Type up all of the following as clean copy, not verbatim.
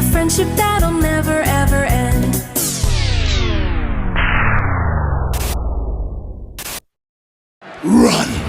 a friendship that'll never ever end. Run!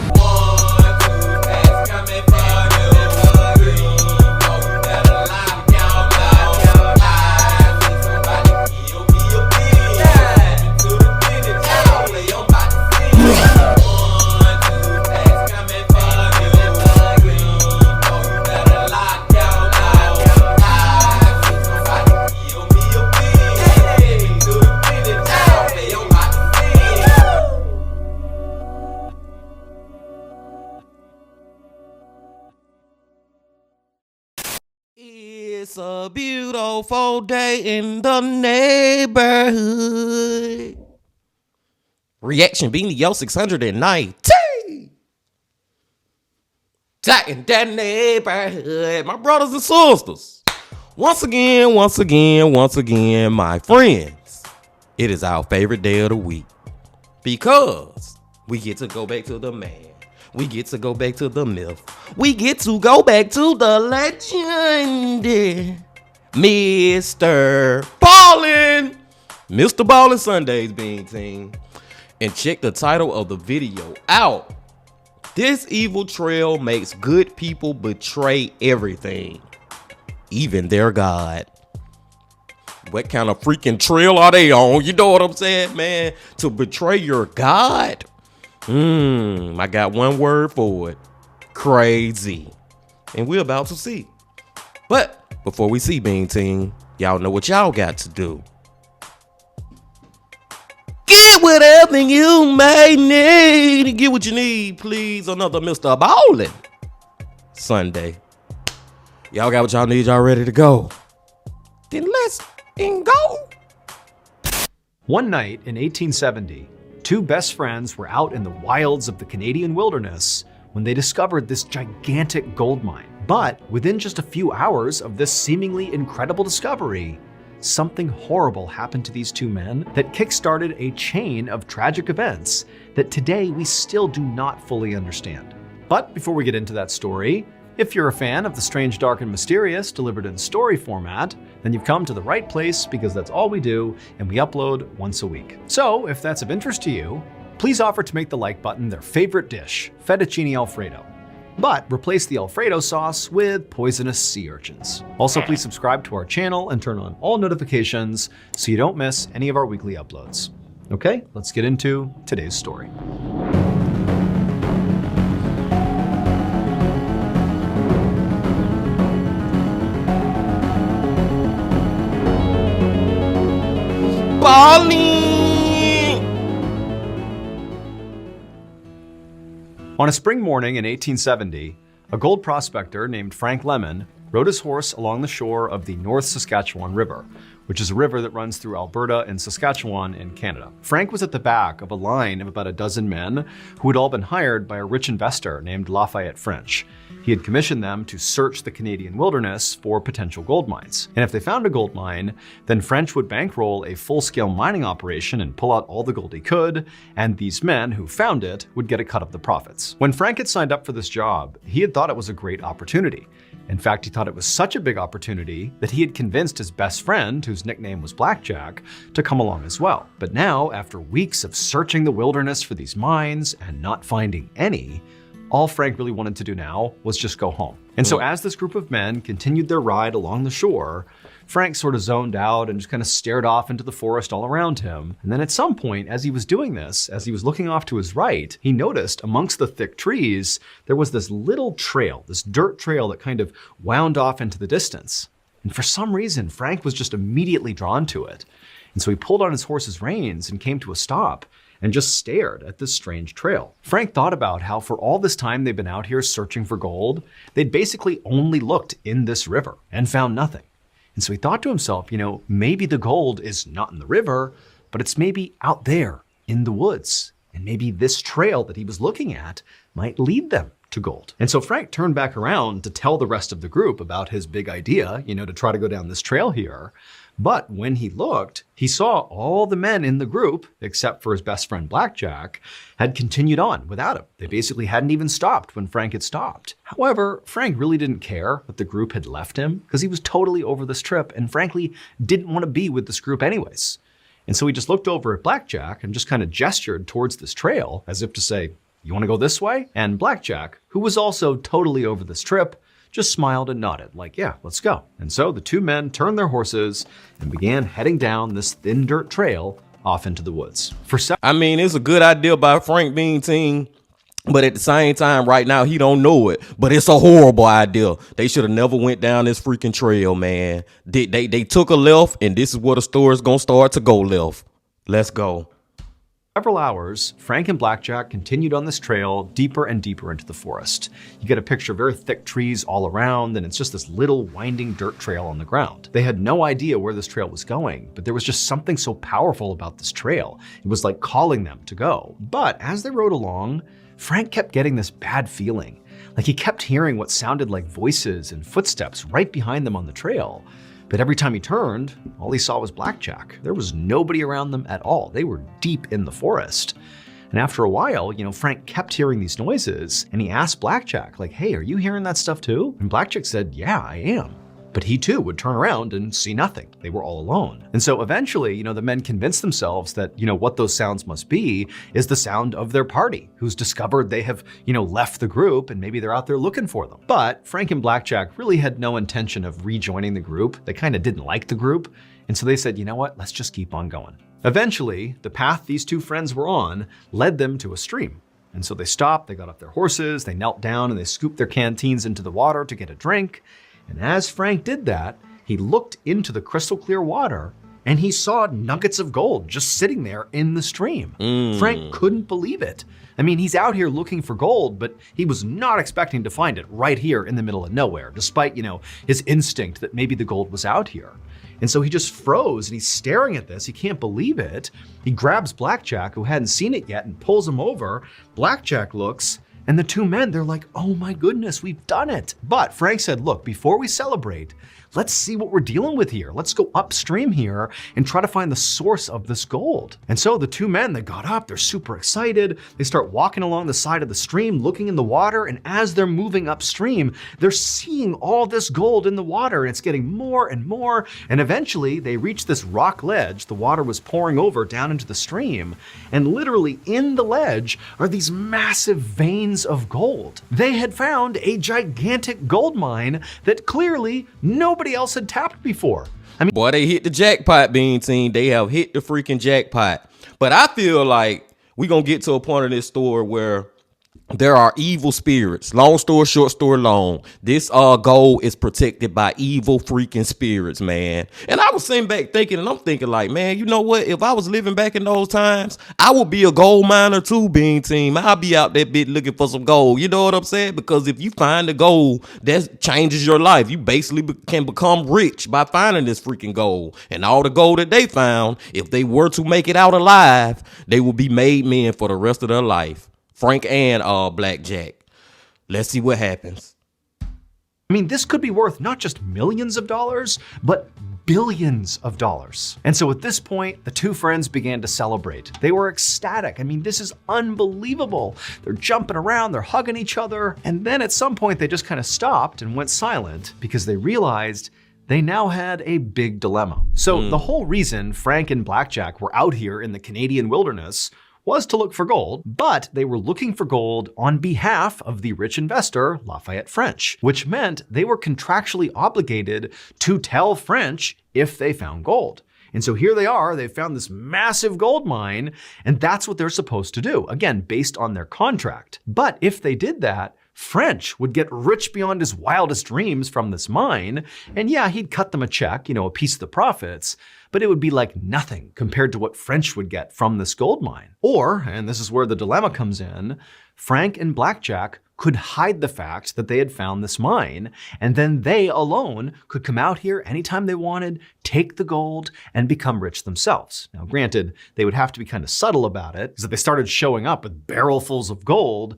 It's a beautiful day in the neighborhood. Reaction being yo 690. Back in that neighborhood, my brothers and sisters. Once again, my friends. It is our favorite day of the week because we get to go back to the man. We get to go back to the myth. We get to go back to the legend. MrBallen. MrBallen Sundays being team. And check the title of the video out. This evil trail makes good people betray everything, even their God. What kind of freaking trail are they on? You know what I'm saying, man? To betray your God? I got one word for it. Crazy. And we're about to see. But before we see, Bean Team, y'all know what y'all got to do. Get whatever you may need. Get what you need, please. Another MrBallen Sunday. Y'all got what y'all need. Y'all ready to go? Then let's go. One night in 1870, two best friends were out in the wilds of the Canadian wilderness when they discovered this gigantic gold mine. But within just a few hours of this seemingly incredible discovery, something horrible happened to these two men that kickstarted a chain of tragic events that today we still do not fully understand. But before we get into that story, if you're a fan of the strange, dark, and mysterious delivered in story format, then you've come to the right place because that's all we do, and we upload once a week. So if that's of interest to you, please offer to make the like button their favorite dish, fettuccine Alfredo. But replace the Alfredo sauce with poisonous sea urchins. Also, please subscribe to our channel and turn on all notifications so you don't miss any of our weekly uploads. Okay, let's get into today's story. On a spring morning in 1870, a gold prospector named Frank Lemon rode his horse along the shore of the North Saskatchewan River, which is a river that runs through Alberta and Saskatchewan in Canada. Frank was at the back of a line of about a dozen men who had all been hired by a rich investor named Lafayette French. He had commissioned them to search the Canadian wilderness for potential gold mines. And if they found a gold mine, then French would bankroll a full-scale mining operation and pull out all the gold he could, and these men who found it would get a cut of the profits. When Frank had signed up for this job, he had thought it was a great opportunity. In fact, he thought it was such a big opportunity that he had convinced his best friend, whose nickname was Blackjack, to come along as well. But now, after weeks of searching the wilderness for these mines and not finding any, all Frank really wanted to do now was just go home. And so as this group of men continued their ride along the shore, Frank sort of zoned out and just kind of stared off into the forest all around him. And then at some point, as he was doing this, as he was looking off to his right, he noticed amongst the thick trees, there was this little trail, this dirt trail that kind of wound off into the distance. And for some reason, Frank was just immediately drawn to it. And so he pulled on his horse's reins and came to a stop and just stared at this strange trail. Frank thought about how for all this time they've been out here searching for gold, they'd basically only looked in this river and found nothing. And so he thought to himself, maybe the gold is not in the river, but it's maybe out there in the woods. And maybe this trail that he was looking at might lead them to gold. And so Frank turned back around to tell the rest of the group about his big idea, to try to go down this trail here. But when he looked, he saw all the men in the group, except for his best friend Blackjack, had continued on without him. They basically hadn't even stopped when Frank had stopped. However, Frank really didn't care that the group had left him because he was totally over this trip and frankly didn't want to be with this group anyways. And so he just looked over at Blackjack and just kind of gestured towards this trail as if to say, "You want to go this way?" And Blackjack, who was also totally over this trip, just smiled and nodded like, "Yeah, let's go." And so the two men turned their horses and began heading down this thin dirt trail off into the woods. I mean, it's a good idea by Frank Bean Team, but at the same time, right now, he don't know it. But it's a horrible idea. They should have never went down this freaking trail, man. They took a left, and this is where the story's gonna start to go left. Let's go. Several hours, Frank and Blackjack continued on this trail deeper and deeper into the forest. You get a picture of very thick trees all around, and it's just this little winding dirt trail on the ground. They had no idea where this trail was going, but there was just something so powerful about this trail. It was like calling them to go. But as they rode along, Frank kept getting this bad feeling. Like he kept hearing what sounded like voices and footsteps right behind them on the trail. But every time he turned, all he saw was Blackjack. There was nobody around them at all. They were deep in the forest. And after a while, Frank kept hearing these noises and he asked Blackjack, like, "Hey, are you hearing that stuff too?" And Blackjack said, "Yeah, I am." But he too would turn around and see nothing. They were all alone. And so eventually, the men convinced themselves that, what those sounds must be is the sound of their party, who's discovered they have, left the group and maybe they're out there looking for them. But Frank and Blackjack really had no intention of rejoining the group. They kind of didn't like the group. And so they said, "You know what? Let's just keep on going." Eventually, the path these two friends were on led them to a stream. And so they stopped, they got off their horses, they knelt down and they scooped their canteens into the water to get a drink. And as Frank did that, he looked into the crystal clear water and he saw nuggets of gold just sitting there in the stream. Frank couldn't believe it. I mean, he's out here looking for gold, but he was not expecting to find it right here in the middle of nowhere, despite, his instinct that maybe the gold was out here. And so he just froze and he's staring at this. He can't believe it. He grabs Blackjack, who hadn't seen it yet, and pulls him over. Blackjack looks, and the two men, they're like, "Oh my goodness, we've done it." But Frank said, "Look, before we celebrate, let's see what we're dealing with here. Let's go upstream here and try to find the source of this gold." And so the two men, they got up, they're super excited. They start walking along the side of the stream, looking in the water. And as they're moving upstream, they're seeing all this gold in the water and it's getting more and more. And eventually they reach this rock ledge. The water was pouring over down into the stream. And literally in the ledge are these massive veins of gold. They had found a gigantic gold mine that clearly nobody else had tapped before. I mean, Boy, they hit the jackpot, Bean Team. They have hit the freaking jackpot. But I feel like we're going to get to a point in this story where there are evil spirits. Long story short, story long. This gold is protected by evil freaking spirits, man. And I was sitting back thinking, and I'm thinking like, man, you know what? If I was living back in those times, I would be a gold miner too, Bean Team. I'll be out that bit looking for some gold. You know what I'm saying? Because if you find the gold, that changes your life. You basically can become rich by finding this freaking gold. And all the gold that they found, if they were to make it out alive, they will be made men for the rest of their life. Frank and Blackjack. Let's see what happens. I mean, this could be worth not just millions of dollars, but billions of dollars. And so at this point, the two friends began to celebrate. They were ecstatic. I mean, this is unbelievable. They're jumping around, they're hugging each other. And then at some point, they just kind of stopped and went silent because they realized they now had a big dilemma. So the whole reason Frank and Blackjack were out here in the Canadian wilderness was to look for gold, but they were looking for gold on behalf of the rich investor, Lafayette French, which meant they were contractually obligated to tell French if they found gold. And so here they are, they found this massive gold mine, and that's what they're supposed to do, again, based on their contract. But if they did that, French would get rich beyond his wildest dreams from this mine. And yeah, he'd cut them a check, a piece of the profits, but it would be like nothing compared to what French would get from this gold mine. Or, and this is where the dilemma comes in, Frank and Blackjack could hide the fact that they had found this mine, and then they alone could come out here anytime they wanted, take the gold, and become rich themselves. Now, granted, they would have to be kind of subtle about it, because if they started showing up with barrelfuls of gold,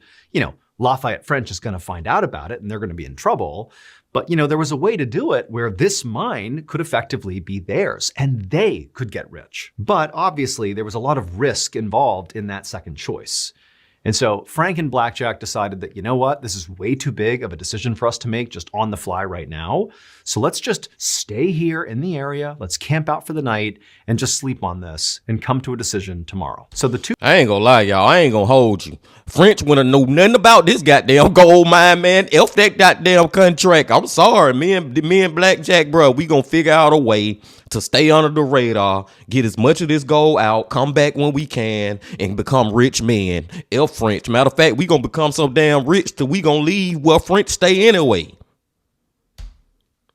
Lafayette French is going to find out about it and they're going to be in trouble. But, there was a way to do it where this mine could effectively be theirs and they could get rich. But obviously, there was a lot of risk involved in that second choice. And so Frank and Blackjack decided that, you know what, this is way too big of a decision for us to make just on the fly right now. So let's just stay here in the area, let's camp out for the night and just sleep on this and come to a decision tomorrow. So the two— I ain't gonna lie, y'all. I ain't gonna hold you. French wouldn't know nothing about this goddamn gold mine, man. F that goddamn contract. I'm sorry. Me and Blackjack, bro, we gonna figure out a way to stay under the radar, get as much of this gold out, come back when we can, and become rich men. F French. Matter of fact, we gonna become so damn rich till we gonna leave where French stay anyway.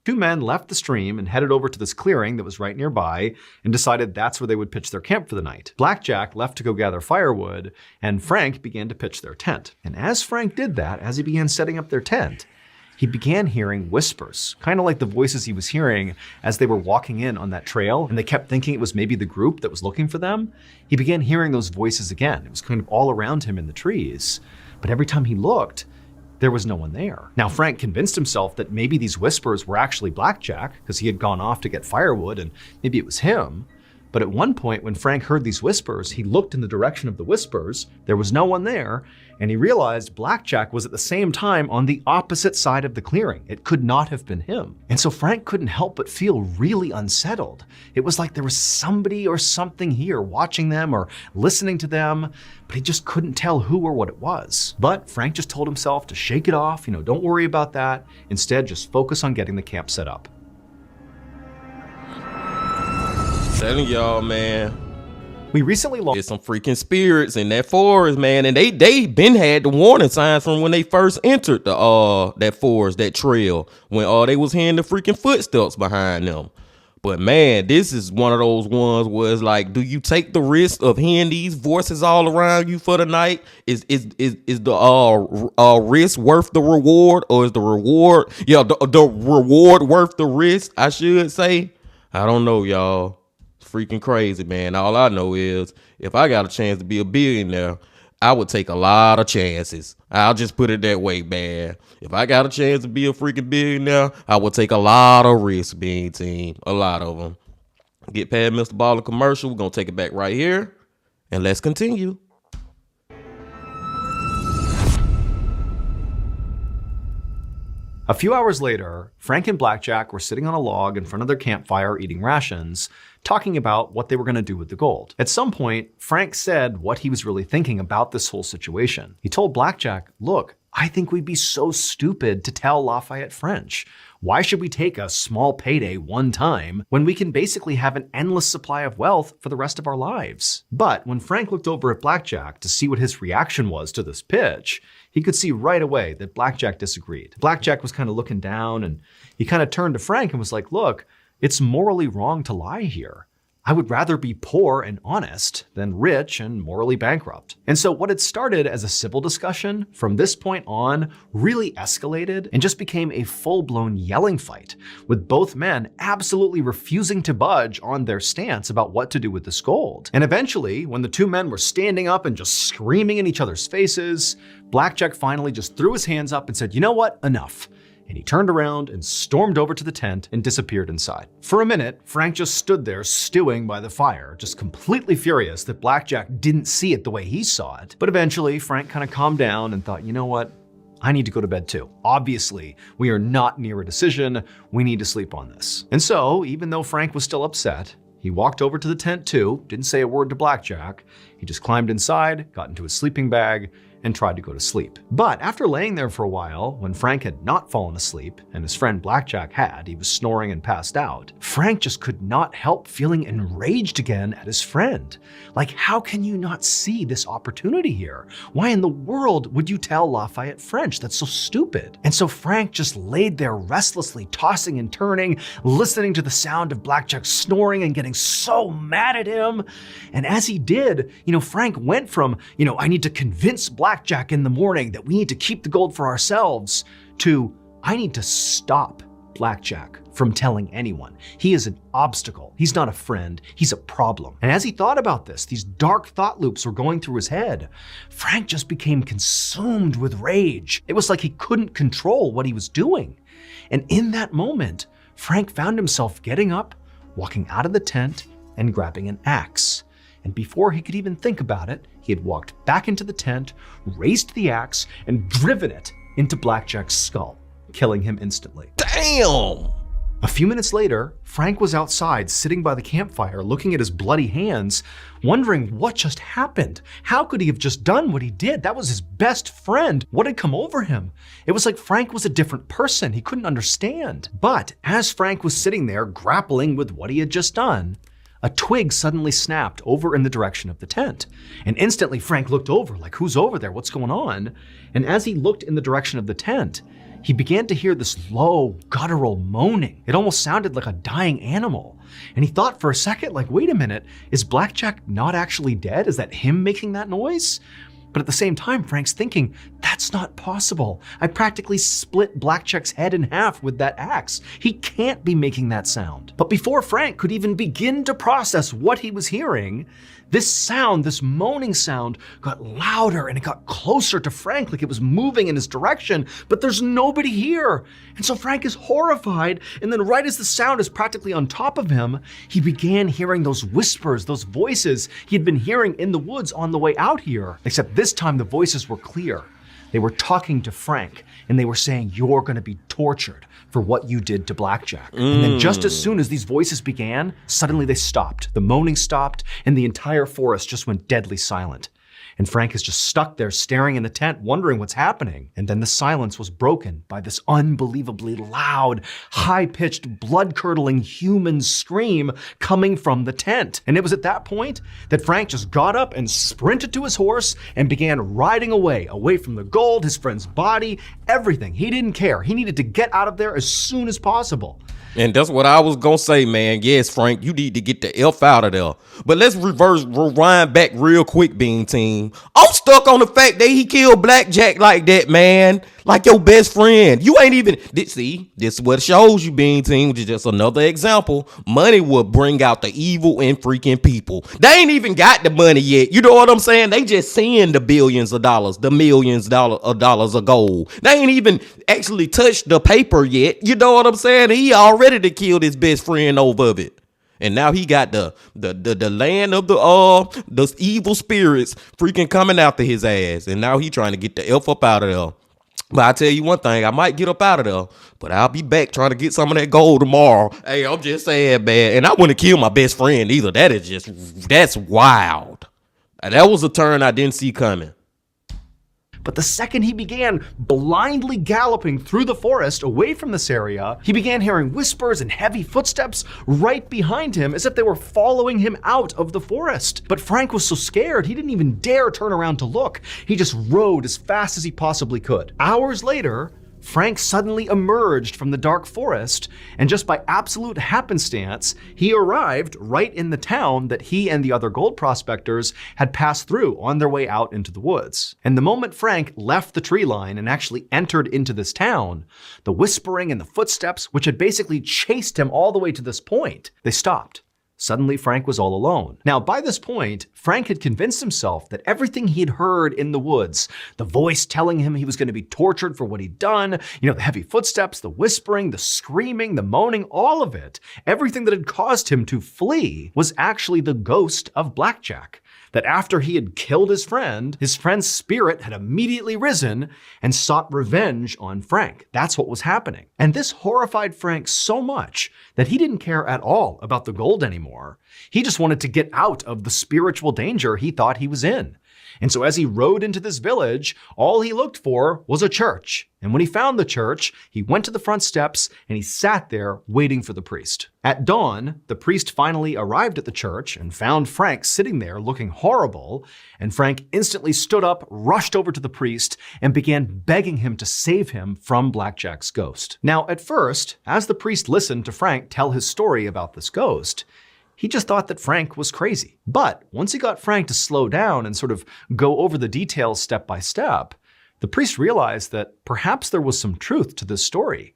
Two men left the stream and headed over to this clearing that was right nearby and decided that's where they would pitch their camp for the night. Blackjack left to go gather firewood, and Frank began to pitch their tent. And as Frank did that, as he began setting up their tent, he began hearing whispers, kind of like the voices he was hearing as they were walking in on that trail, and they kept thinking it was maybe the group that was looking for them. He began hearing those voices again. It was kind of all around him in the trees. But every time he looked, there was no one there. Now, Frank convinced himself that maybe these whispers were actually Blackjack because he had gone off to get firewood and maybe it was him. But at one point when Frank heard these whispers, he looked in the direction of the whispers. There was no one there. And he realized Blackjack was at the same time on the opposite side of the clearing. It could not have been him. And so Frank couldn't help but feel really unsettled. It was like there was somebody or something here watching them or listening to them, but he just couldn't tell who or what it was. But Frank just told himself to shake it off, don't worry about that. Instead, just focus on getting the camp set up. Telling y'all, man. We recently There's some freaking spirits in that forest, man, and they been had the warning signs from when they first entered the that forest, that trail, when they was hearing the freaking footsteps behind them. But man, this is one of those ones where it's like, do you take the risk of hearing these voices all around you for the night? Is the risk worth the reward, or is the reward the reward worth the risk? I should say. I don't know, y'all. Freaking crazy, man. All I know is if I got a chance to be a billionaire, I would take a lot of chances. I'll just put it that way, man. If I got a chance to be a freaking billionaire, I would take a lot of risks, being team. A lot of them. Get past MrBallen commercial. We're going to take it back right here. And let's continue. A few hours later, Frank and Blackjack were sitting on a log in front of their campfire eating rations, talking about what they were going to do with the gold. At some point, Frank said what he was really thinking about this whole situation. He told Blackjack, look, I think we'd be so stupid to tell Lafayette French. Why should we take a small payday one time when we can basically have an endless supply of wealth for the rest of our lives? But when Frank looked over at Blackjack to see what his reaction was to this pitch, he could see right away that Blackjack disagreed. Blackjack was kind of looking down and he kind of turned to Frank and was like, look, it's morally wrong to lie here. I would rather be poor and honest than rich and morally bankrupt. And so what had started as a civil discussion from this point on really escalated and just became a full-blown yelling fight, with both men absolutely refusing to budge on their stance about what to do with this gold. And eventually, when the two men were standing up and just screaming in each other's faces, Blackjack finally just threw his hands up and said, you know what, enough. And he turned around and stormed over to the tent and disappeared inside. For a minute, Frank just stood there stewing by the fire, just completely furious that Blackjack didn't see it the way he saw it. But eventually, Frank kind of calmed down and thought, you know what? I need to go to bed too. Obviously, we are not near a decision. We need to sleep on this. And so, even though Frank was still upset, he walked over to the tent too, didn't say a word to Blackjack. He just climbed inside, got into his sleeping bag, and tried to go to sleep. But after laying there for a while, when Frank had not fallen asleep, and his friend Blackjack had, he was snoring and passed out, Frank just could not help feeling enraged again at his friend. Like, how can you not see this opportunity here? Why in the world would you tell Lafayette French? That's so stupid. And so Frank just laid there restlessly tossing and turning, listening to the sound of Blackjack snoring and getting so mad at him. And as he did, Frank went from, I need to convince Blackjack in the morning that we need to keep the gold for ourselves, to I need to stop Blackjack from telling anyone. He is an obstacle. He's not a friend. He's a problem. And as he thought about this, these dark thought loops were going through his head. Frank just became consumed with rage. It was like he couldn't control what he was doing. And in that moment, Frank found himself getting up, walking out of the tent, and grabbing an axe. And before he could even think about it, he had walked back into the tent, raised the axe, and driven it into Blackjack's skull, killing him instantly. Damn! A few minutes later, Frank was outside sitting by the campfire looking at his bloody hands, wondering what just happened. How could he have just done what he did? That was his best friend. What had come over him? It was like Frank was a different person. He couldn't understand. But as Frank was sitting there grappling with what he had just done, a twig suddenly snapped over in the direction of the tent. And instantly Frank looked over, like, who's over there? What's going on? And as he looked in the direction of the tent, he began to hear this low, guttural moaning. It almost sounded like a dying animal. And he thought for a second, like, wait a minute, is Blackjack not actually dead? Is that him making that noise? But at the same time, Frank's thinking, that's not possible. I practically split Blackjack's head in half with that axe. He can't be making that sound. But before Frank could even begin to process what he was hearing, this sound, this moaning sound, got louder and it got closer to Frank, like it was moving in his direction, but there's nobody here. And so Frank is horrified, and then right as the sound is practically on top of him, he began hearing those whispers, those voices he had been hearing in the woods on the way out here. Except this time the voices were clear. They were talking to Frank, and they were saying, you're gonna be tortured for what you did to Blackjack. And then just as soon as these voices began, suddenly they stopped. The moaning stopped, and the entire forest just went deadly silent. And Frank is just stuck there staring in the tent, wondering what's happening. And then the silence was broken by this unbelievably loud, high-pitched, blood-curdling human scream coming from the tent. And it was at that point that Frank just got up and sprinted to his horse and began riding away from the gold, his friend's body, everything. He didn't care. He needed to get out of there as soon as possible. And that's what I was gonna say, man. Yes, Frank, you need to get the F out of there. But let's rewind back real quick, Bean Team. I'm stuck on the fact that he killed Blackjack like that, man. Like your best friend. You ain't even, see, this is what shows you, Bean Team, which is just another example. Money will bring out the evil in freaking people. They ain't even got the money yet. You know what I'm saying? They just seeing the billions of dollars, the millions of dollars of gold. They ain't even actually touched the paper yet. You know what I'm saying? He already to kill his best friend over it. And now he got the land of the evil spirits freaking coming after his ass. And now he trying to get the F up out of there. But I tell you one thing, I might get up out of there, but I'll be back trying to get some of that gold tomorrow. Hey, I'm just saying, man. And I wouldn't kill my best friend either. That's wild. That was a turn I didn't see coming. But the second he began blindly galloping through the forest away from this area, he began hearing whispers and heavy footsteps right behind him as if they were following him out of the forest. But Frank was so scared, he didn't even dare turn around to look. He just rode as fast as he possibly could. Hours later, Frank suddenly emerged from the dark forest, and just by absolute happenstance, he arrived right in the town that he and the other gold prospectors had passed through on their way out into the woods. And the moment Frank left the tree line and actually entered into this town, the whispering and the footsteps, which had basically chased him all the way to this point, they stopped. Suddenly, Frank was all alone. Now, by this point, Frank had convinced himself that everything he had heard in the woods, the voice telling him he was going to be tortured for what he'd done, the heavy footsteps, the whispering, the screaming, the moaning, all of it, everything that had caused him to flee was actually the ghost of Blackjack. That after he had killed his friend's spirit had immediately risen and sought revenge on Frank. That's what was happening. And this horrified Frank so much that he didn't care at all about the gold anymore. He just wanted to get out of the spiritual danger he thought he was in. And so as he rode into this village, all he looked for was a church. And when he found the church, he went to the front steps and he sat there waiting for the priest. At dawn, the priest finally arrived at the church and found Frank sitting there looking horrible. And Frank instantly stood up, rushed over to the priest, and began begging him to save him from Blackjack's ghost. Now, at first, as the priest listened to Frank tell his story about this ghost, he just thought that Frank was crazy. But once he got Frank to slow down and sort of go over the details step by step, the priest realized that perhaps there was some truth to this story.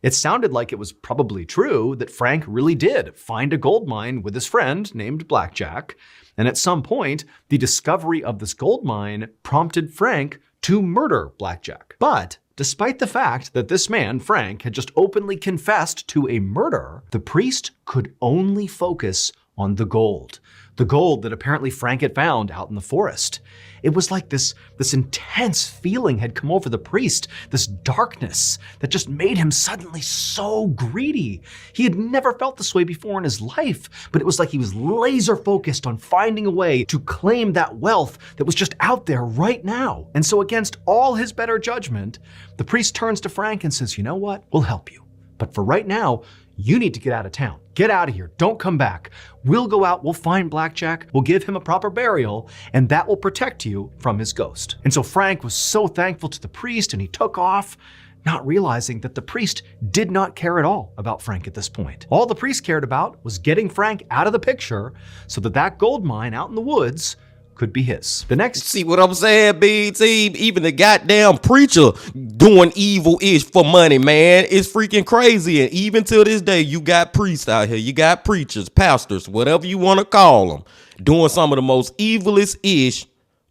It sounded like it was probably true that Frank really did find a gold mine with his friend named Blackjack. And at some point, the discovery of this gold mine prompted Frank to murder Blackjack. But despite the fact that this man, Frank, had just openly confessed to a murder, the priest could only focus on the gold. The gold that apparently Frank had found out in the forest. It was like this intense feeling had come over the priest, this darkness that just made him suddenly so greedy. He had never felt this way before in his life, but it was like he was laser focused on finding a way to claim that wealth that was just out there right now. And so against all his better judgment, the priest turns to Frank and says, "You know what? We'll help you. But for right now, you need to get out of town. Get out of here. Don't come back. We'll go out, we'll find Blackjack, we'll give him a proper burial, and that will protect you from his ghost." And so Frank was so thankful to the priest and he took off, not realizing that the priest did not care at all about Frank at this point. All the priest cared about was getting Frank out of the picture so that that gold mine out in the woods could be his. The next... See what I'm saying, BT? Even the goddamn preacher doing evil-ish for money, man. It's freaking crazy. And even till this day, you got priests out here. You got preachers, pastors, whatever you want to call them, doing some of the most evilest-ish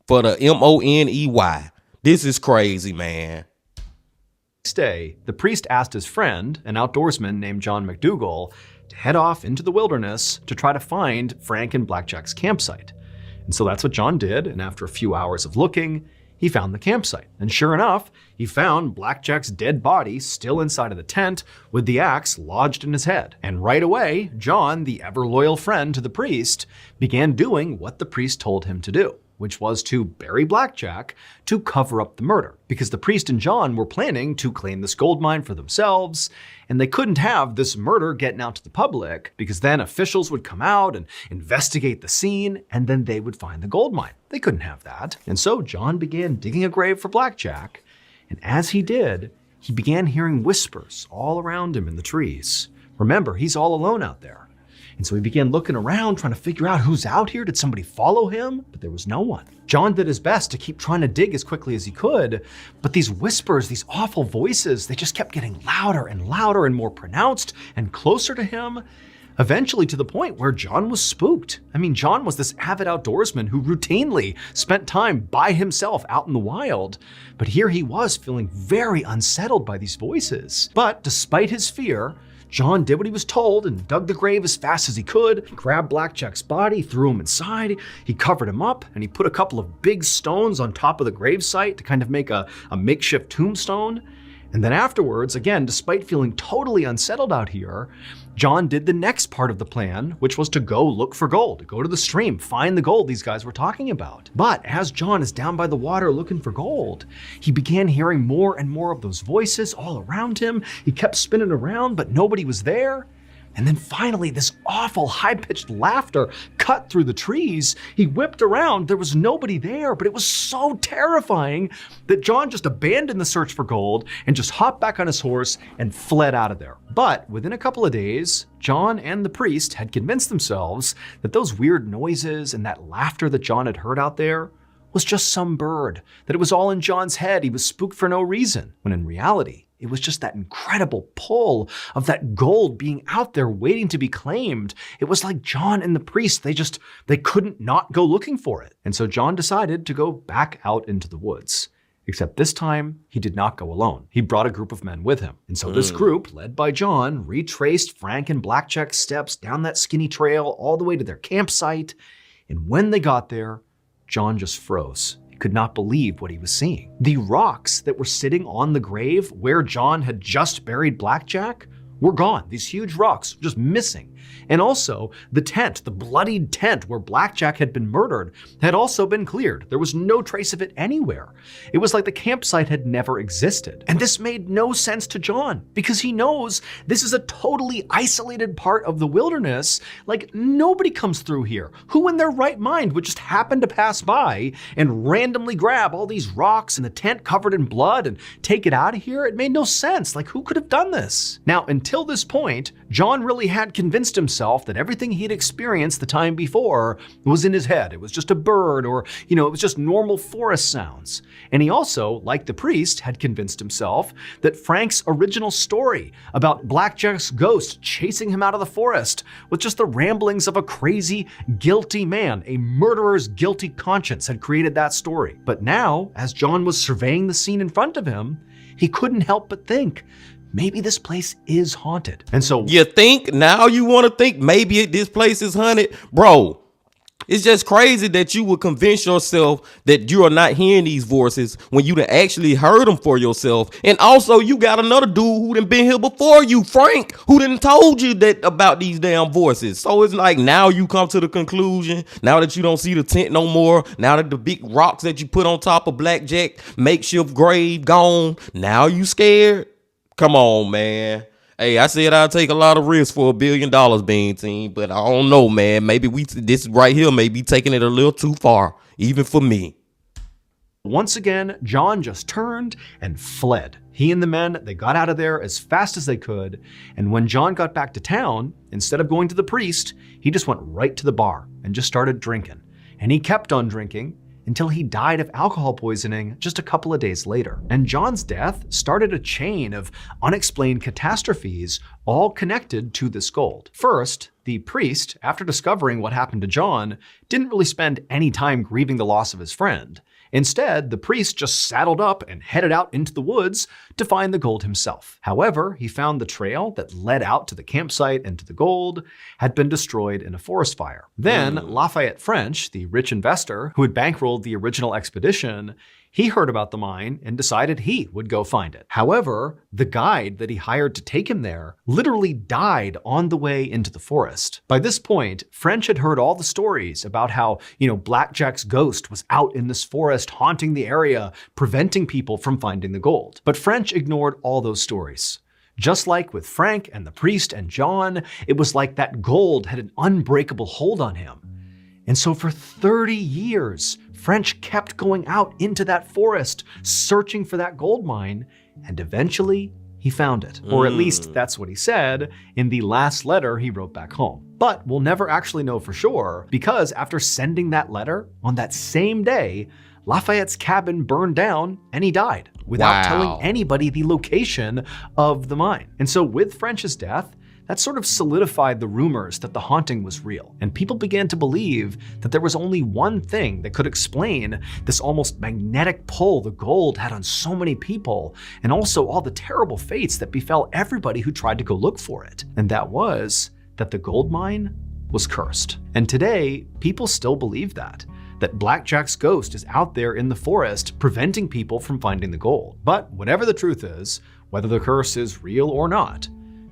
for the money. This is crazy, man. Next day, the priest asked his friend, an outdoorsman named John McDougal, to head off into the wilderness to try to find Frank and Blackjack's campsite. And so that's what John did, and after a few hours of looking, he found the campsite. And sure enough, he found Blackjack's dead body still inside of the tent with the axe lodged in his head. And right away, John, the ever-loyal friend to the priest, began doing what the priest told him to do, which was to bury Blackjack to cover up the murder. Because the priest and John were planning to claim this gold mine for themselves, and they couldn't have this murder getting out to the public, because then officials would come out and investigate the scene, and then they would find the gold mine. They couldn't have that. And so John began digging a grave for Blackjack, and as he did, he began hearing whispers all around him in the trees. Remember, he's all alone out there. And so he began looking around, trying to figure out who's out here. Did somebody follow him? But there was no one. John did his best to keep trying to dig as quickly as he could, but these whispers, these awful voices, they just kept getting louder and louder and more pronounced and closer to him, eventually to the point where John was spooked. I mean, John was this avid outdoorsman who routinely spent time by himself out in the wild, but here he was feeling very unsettled by these voices. But despite his fear, John did what he was told and dug the grave as fast as he could. He grabbed Blackjack's body, threw him inside, he covered him up, and he put a couple of big stones on top of the gravesite to kind of make a makeshift tombstone. And then afterwards, again, despite feeling totally unsettled out here, John did the next part of the plan, which was to go look for gold, go to the stream, find the gold these guys were talking about. But as John is down by the water looking for gold, he began hearing more and more of those voices all around him. He kept spinning around, but nobody was there. And then finally, this awful high-pitched laughter cut through the trees. He whipped around, there was nobody there, but it was so terrifying that John just abandoned the search for gold and just hopped back on his horse and fled out of there. But within a couple of days, John and the priest had convinced themselves that those weird noises and that laughter that John had heard out there was just some bird, that it was all in John's head, he was spooked for no reason, when in reality, it was just that incredible pull of that gold being out there waiting to be claimed. It was like John and the priest, they couldn't not go looking for it. And so John decided to go back out into the woods. Except this time, he did not go alone. He brought a group of men with him. And so this group, led by John, retraced Frank and Blackjack's steps down that skinny trail all the way to their campsite. And when they got there, John just froze. He could not believe what he was seeing. The rocks that were sitting on the grave where John had just buried Blackjack were gone. These huge rocks just missing. And also the tent, the bloodied tent where Blackjack had been murdered, had also been cleared. There was no trace of it anywhere. It was like the campsite had never existed. And this made no sense to John because he knows this is a totally isolated part of the wilderness. Like nobody comes through here. Who in their right mind would just happen to pass by and randomly grab all these rocks and the tent covered in blood and take it out of here? It made no sense. Like who could have done this? Now, until this point, John really had convinced himself that everything he'd experienced the time before was in his head. It was just a bird, or, it was just normal forest sounds. And he also, like the priest, had convinced himself that Frank's original story about Blackjack's ghost chasing him out of the forest was just the ramblings of a crazy, guilty man. A murderer's guilty conscience had created that story. But now, as John was surveying the scene in front of him, he couldn't help but think, maybe this place is haunted. And so you think now you want to think maybe this place is haunted? Bro, it's just crazy that you would convince yourself that you are not hearing these voices when you done actually heard them for yourself. And also you got another dude who done been here before you, Frank, who done told you that about these damn voices. So it's like now you come to the conclusion, now that you don't see the tent no more, now that the big rocks that you put on top of Blackjack makeshift grave gone, now you scared? Come on, man. Hey, I said I'd take a lot of risks for $1 billion, Bean Team, but I don't know, man. Maybe this right here may be taking it a little too far, even for me. Once again, John just turned and fled. He and the men, they got out of there as fast as they could, and when John got back to town, instead of going to the priest, he just went right to the bar and just started drinking. And he kept on drinking until he died of alcohol poisoning just a couple of days later. And John's death started a chain of unexplained catastrophes, all connected to this gold. First, the priest, after discovering what happened to John, didn't really spend any time grieving the loss of his friend. Instead, the priest just saddled up and headed out into the woods to find the gold himself. However, he found the trail that led out to the campsite and to the gold had been destroyed in a forest fire. Then, Lafayette French, the rich investor who had bankrolled the original expedition, he heard about the mine and decided he would go find it. However, the guide that he hired to take him there literally died on the way into the forest. By this point, French had heard all the stories about how, Blackjack's ghost was out in this forest haunting the area, preventing people from finding the gold. But French ignored all those stories. Just like with Frank and the priest and John, it was like that gold had an unbreakable hold on him. And so for 30 years, French kept going out into that forest, searching for that gold mine, and eventually he found it. Or at least that's what he said in the last letter he wrote back home. But we'll never actually know for sure, because after sending that letter on that same day, Lafayette's cabin burned down and he died without telling anybody the location of the mine. And so with French's death, that sort of solidified the rumors that the haunting was real, and people began to believe that there was only one thing that could explain this almost magnetic pull the gold had on so many people, and also all the terrible fates that befell everybody who tried to go look for it. And that was that the gold mine was cursed. And today, people still believe that Blackjack's ghost is out there in the forest preventing people from finding the gold. But whatever the truth is, whether the curse is real or not,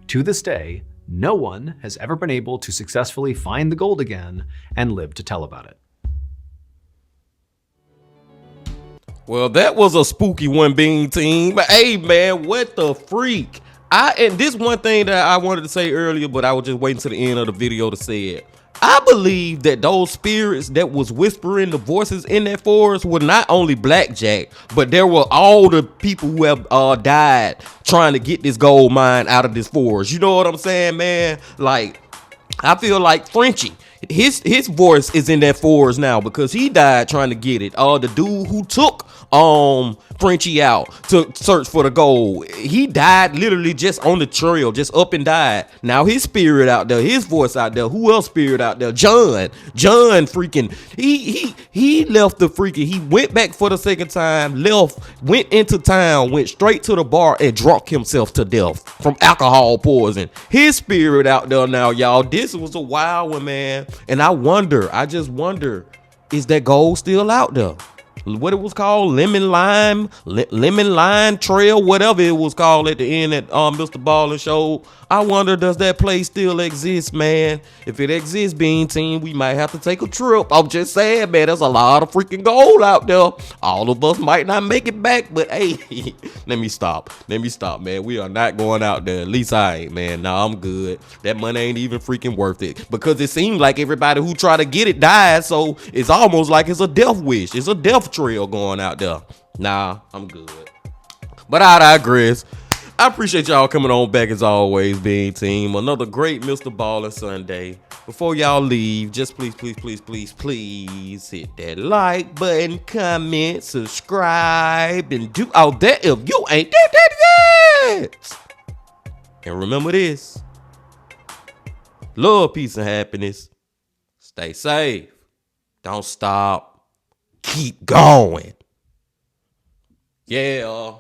to this day, no one has ever been able to successfully find the gold again and live to tell about it. Well, that was a spooky one, Bean Team. But hey, man, what the freak? And this one thing that I wanted to say earlier, but I was just waiting to the end of the video to say it. I believe that those spirits that was whispering the voices in that forest were not only Blackjack, but there were all the people who have died trying to get this gold mine out of this forest. You know what I'm saying, man? Like, I feel like Frenchie, his voice is in that forest now because he died trying to get it. The dude who took Frenchie out to search for the gold, he died literally just on the trail, just up and died. Now his spirit out there, his voice out there. Who else spirit out there? John freaking he left the freaking, he went back for the second time, went into town, went straight to the bar and drunk himself to death from alcohol poison. His spirit out there now, y'all. This was a wild one, man. And I just wonder, is that gold still out there? What it was called, lemon lime trail, whatever it was called at the end that MrBallen showed. I wonder, does that place still exist, man? If it exists, Bean Team, we might have to take a trip. I'm just saying, man, there's a lot of freaking gold out there. All of us might not make it back, but hey, let me stop, man. We are not going out there. At least I ain't, man. Nah, I'm good. That money ain't even freaking worth it, because it seems like everybody who try to get it died, so it's almost like it's a death wish. It's a death trail going out there. Nah, I'm good. But I digress. I appreciate y'all coming on back as always, Bean Team. Another great MrBallen Sunday. Before y'all leave, just please hit that like button, comment, subscribe, and do all that if you ain't did that yet. And remember this. Love, peace, and happiness. Stay safe. Don't stop. Keep going. Yeah.